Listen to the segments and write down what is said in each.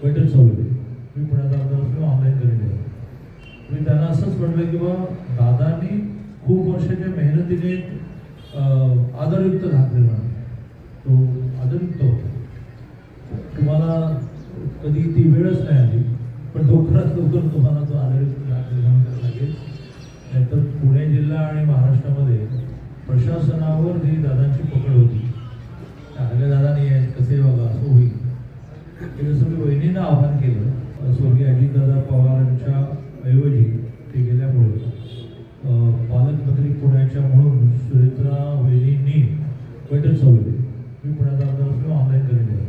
बैठक चालू आहे. मी पुण्यात आमदार असल्यामुळे ऑनलाईन करेल आहे. मी त्यांना असंच म्हटलं की बा दादांनी खूप वर्षाच्या मेहनतीने आदरयुक्त घात निर्माण तो आदरयुक्त होता. तुम्हाला कधी ती वेळच नाही आली, पण लवकरात लवकर तुम्हाला तो आदरयुक्त घात निर्माण करायला लागेल. नाहीतर पुणे जिल्हा आणि महाराष्ट्रामध्ये प्रशासनावर जी दादांची पकड होती, अगले दादानी कसे बघा असं होईल. जसं मी वहिनींना आवाहन केलं, स्वर्गीय अजितदादा पवारांच्या ऐवजी ते गेल्यामुळे पालकमंत्री पुण्याच्या म्हणून सुरेत्रा वहिनींनी बैठक चालू आहे. मी पुण्यात आमदार असल्यामुळे ऑनलाईन करेल आहे.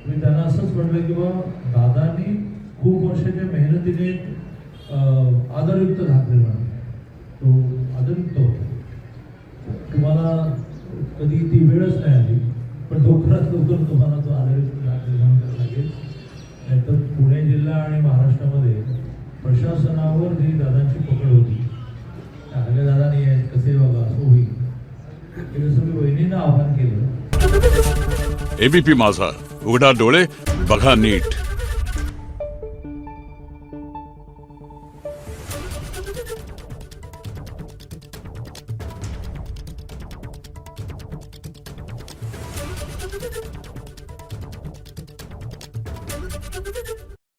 मी त्यांना असंच म्हटलं की बा दादांनी खूप वर्षाच्या मेहनतीने आदरयुक्त घात निर्माण तो आदरयुक्त होता. तुम्हाला कधी ती वेळच नाही आली, पण लवकरात लवकर तुम्हाला तो आदरयुक्त घात निर्माण करायला लागेल. नाहीतर पुणे जिल्हा आणि महाराष्ट्रामध्ये प्रशासनावर जी दादांची पकड होती, अगले दादानी कसे बघा असं होईल. जसं मी वहिनींना आवाहन केलं. एबीपी माझा, उघडा डोळे बघा नीट. Thank you.